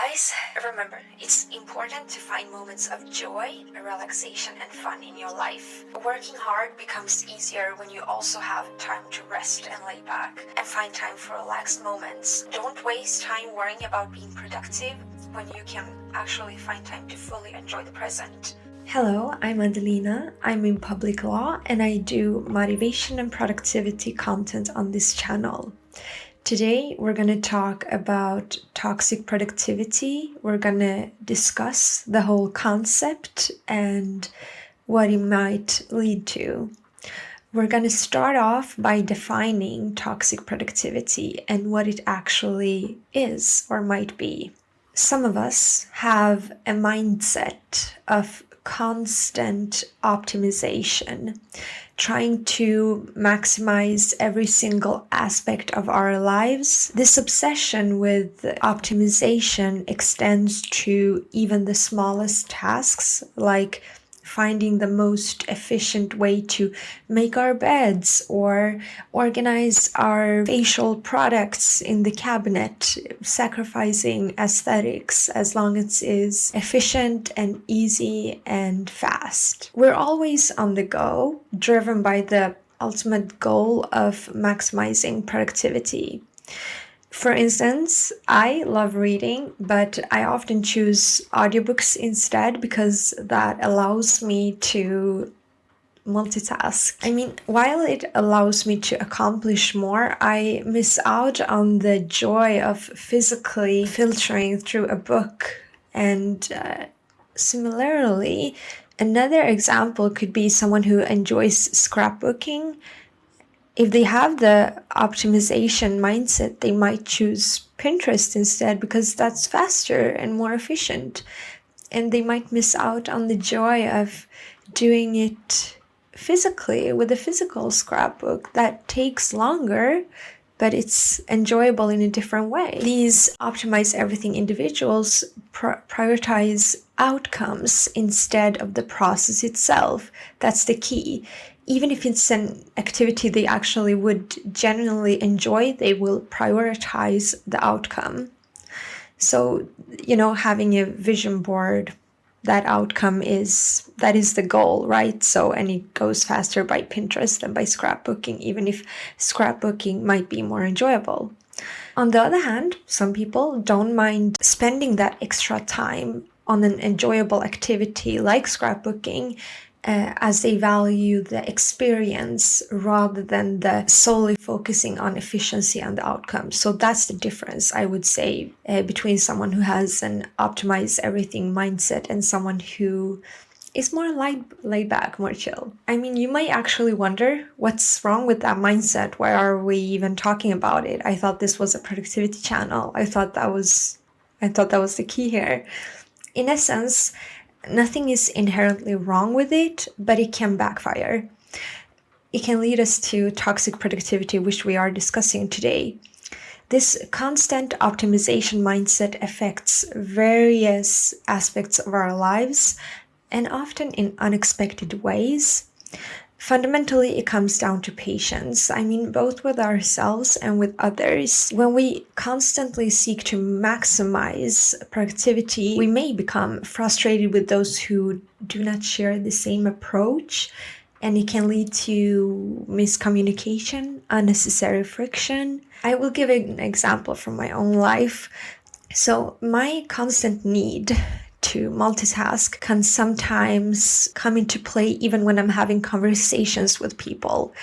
guys, remember, it's important to find moments of joy, relaxation, and fun in your life. Working hard becomes easier when you also have time to rest and lay back, and find time for relaxed moments. Don't waste time worrying about being productive when you can actually find time to fully enjoy the present. Hello, I'm Adelina. I'm in public law and I do motivation and productivity content on this channel. Today, we're going to talk about toxic productivity. We're going to discuss the whole concept and what it might lead to. We're going to start off by defining toxic productivity and what it actually is or might be. Some of us have a mindset of constant optimization, trying to maximize every single aspect of our lives. This obsession with optimization extends to even the smallest tasks, like finding the most efficient way to make our beds or organize our facial products in the cabinet, sacrificing aesthetics as long as it is efficient and easy and fast. We're always on the go, driven by the ultimate goal of maximizing productivity. For instance, I love reading, but I often choose audiobooks instead because that allows me to multitask. I mean, while it allows me to accomplish more, I miss out on the joy of physically filtering through a book. And similarly, another example could be someone who enjoys scrapbooking. If they have the optimization mindset, they might choose Pinterest instead because that's faster and more efficient. And they might miss out on the joy of doing it physically with a physical scrapbook that takes longer, but it's enjoyable in a different way. These optimize everything individuals prioritize outcomes instead of the process itself. That's the key. Even if it's an activity they actually would genuinely enjoy, they will prioritize the outcome. So, having a vision board, that outcome is the goal, right? So, and it goes faster by Pinterest than by scrapbooking, even if scrapbooking might be more enjoyable. On the other hand, some people don't mind spending that extra time on an enjoyable activity like scrapbooking, as they value the experience rather than the solely focusing on efficiency and the outcome. So that's the difference, I would say, between someone who has an optimize everything mindset and someone who is more laid back, more chill. I mean, you might actually wonder what's wrong with that mindset. Why are we even talking about it? I thought this was a productivity channel. I thought that was the key here. In essence, nothing is inherently wrong with it, but it can backfire. It can lead us to toxic productivity, which we are discussing today. This constant optimization mindset affects various aspects of our lives, and often in unexpected ways. Fundamentally, it comes down to patience. I mean, both with ourselves and with others. When we constantly seek to maximize productivity, we may become frustrated with those who do not share the same approach, and it can lead to miscommunication, unnecessary friction. I will give an example from my own life. So, my constant need to multitask can sometimes come into play even when I'm having conversations with people.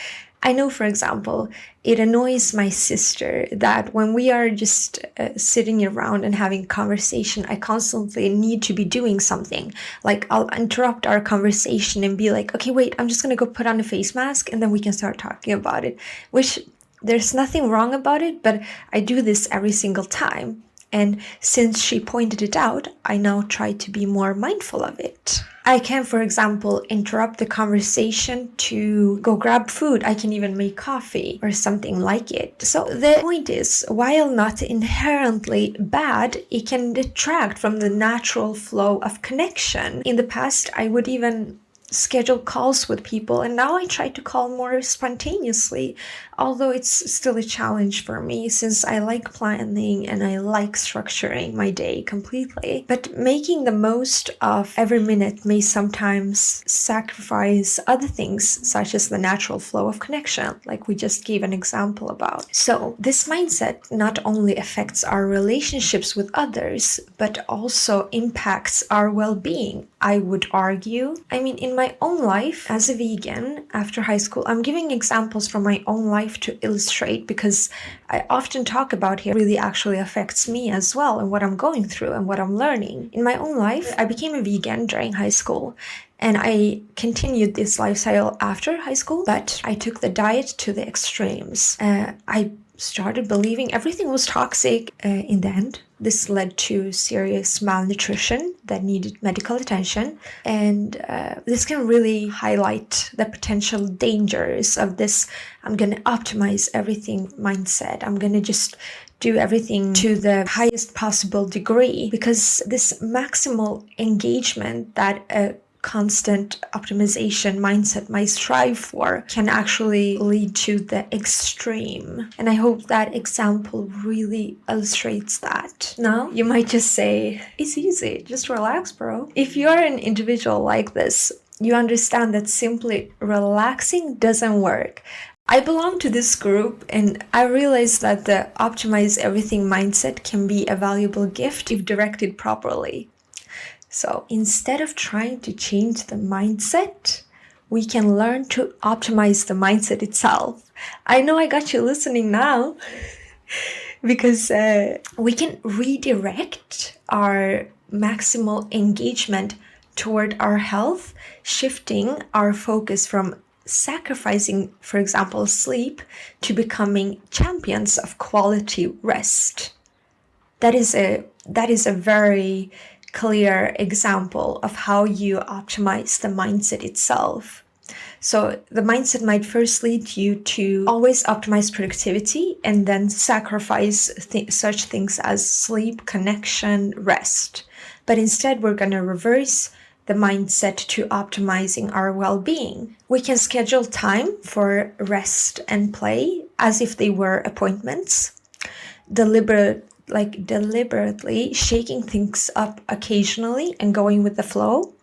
I know, for example, it annoys my sister that when we are just sitting around and having conversation, I constantly need to be doing something. Like I'll interrupt our conversation and be like, okay, wait, I'm just going to go put on a face mask and then we can start talking about it, which there's nothing wrong about it, but I do this every single time. And since she pointed it out, I now try to be more mindful of it. I can, for example, interrupt the conversation to go grab food. I can even make coffee or something like it. So the point is, while not inherently bad, it can detract from the natural flow of connection. In the past, I would even schedule calls with people, and now I try to call more spontaneously, although it's still a challenge for me since I like planning and I like structuring my day completely. But making the most of every minute may sometimes sacrifice other things, such as the natural flow of connection, like we just gave an example about. So this mindset not only affects our relationships with others, but also impacts our well-being, I would argue. I mean, in my own life as a vegan after high school, I'm giving examples from my own life to illustrate, because I often talk about here really actually affects me as well and what I'm going through and what I'm learning. In my own life, I became a vegan during high school, and I continued this lifestyle after high school, but I took the diet to the extremes. I started believing everything was toxic in the end. This led to serious malnutrition that needed medical attention. And this can really highlight the potential dangers of this I'm going to optimize everything mindset. I'm going to just do everything to the highest possible degree, because this maximal engagement that a constant optimization mindset might strive for can actually lead to the extreme. And I hope that example really illustrates that. Now, you might just say, it's easy, just relax, bro. If you're an individual like this, you understand that simply relaxing doesn't work. I belong to this group, and I realized that the optimize everything mindset can be a valuable gift if directed properly. So instead of trying to change the mindset, we can learn to optimize the mindset itself. I know I got you listening now because we can redirect our maximal engagement toward our health, shifting our focus from sacrificing, for example, sleep, to becoming champions of quality rest. That is a very clear example of how you optimize the mindset itself. So the mindset might first lead you to always optimize productivity and then sacrifice such things as sleep, connection, rest. But instead, we're going to reverse the mindset to optimizing our well-being. We can schedule time for rest and play as if they were appointments, deliberately shaking things up occasionally and going with the flow.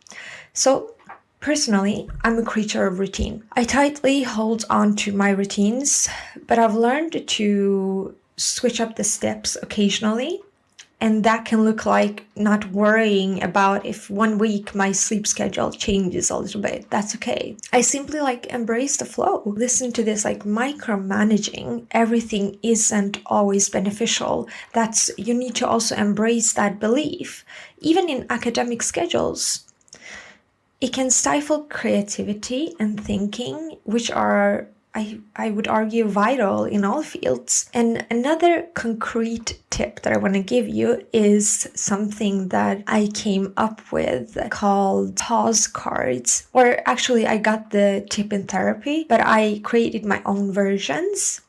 So personally, I'm a creature of routine. I tightly hold on to my routines, but I've learned to switch up the steps occasionally. And that can look like not worrying about if 1 week my sleep schedule changes a little bit. That's okay. I simply embrace the flow. Listen to this, micromanaging everything isn't always beneficial. You need to also embrace that belief. Even in academic schedules, it can stifle creativity and thinking, which are I would argue vital in all fields. And another concrete tip that I want to give you is something that I came up with called pause cards. Or actually, I got the tip in therapy, but I created my own versions.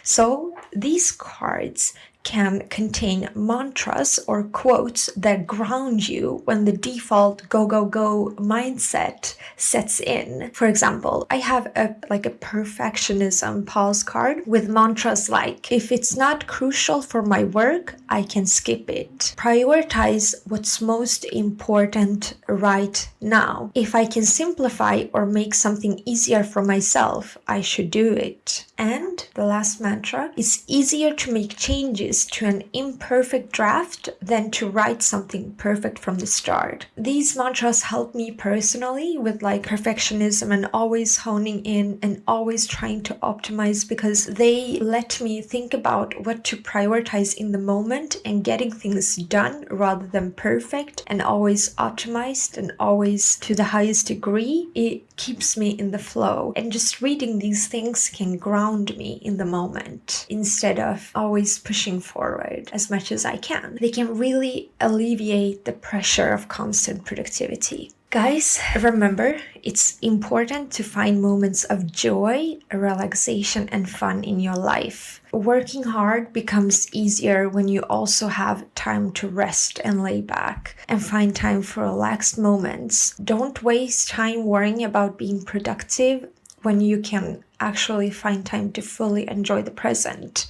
So these cards can contain mantras or quotes that ground you when the default go, go, go mindset sets in. For example, I have a perfectionism pause card with mantras like, if it's not crucial for my work, I can skip it. Prioritize what's most important right now. If I can simplify or make something easier for myself, I should do it. And the last mantra, it's easier to make changes to an imperfect draft than to write something perfect from the start. These mantras help me personally with perfectionism and always honing in and always trying to optimize, because they let me think about what to prioritize in the moment and getting things done rather than perfect and always optimized and always to the highest degree. It keeps me in the flow, and just reading these things can ground me in the moment instead of always pushing forward as much as I can. They can really alleviate the pressure of constant productivity. Guys, remember, it's important to find moments of joy, relaxation, and fun in your life. Working hard becomes easier when you also have time to rest and lay back and find time for relaxed moments. Don't waste time worrying about being productive when you can actually find time to fully enjoy the present.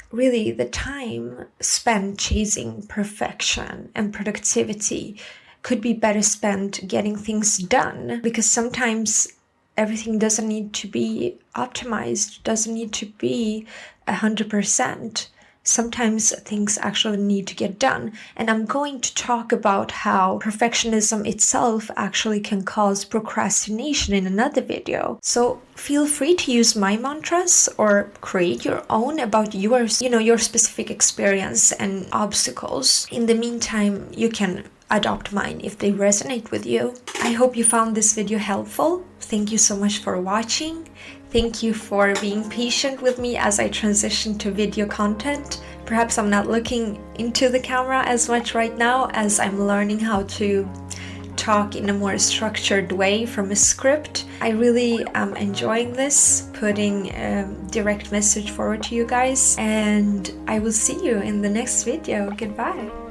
Really, the time spent chasing perfection and productivity could be better spent getting things done, because sometimes everything doesn't need to be optimized, doesn't need to be 100%. Sometimes things actually need to get done. And I'm going to talk about how perfectionism itself actually can cause procrastination in another video. So feel free to use my mantras or create your own about your specific experience and obstacles. In the meantime, you can adopt mine if they resonate with you. I hope you found this video helpful. Thank you so much for watching. Thank you for being patient with me as I transition to video content. Perhaps I'm not looking into the camera as much right now as I'm learning how to talk in a more structured way from a script. I really am enjoying this, putting a direct message forward to you guys, and I will see you in the next video. Goodbye.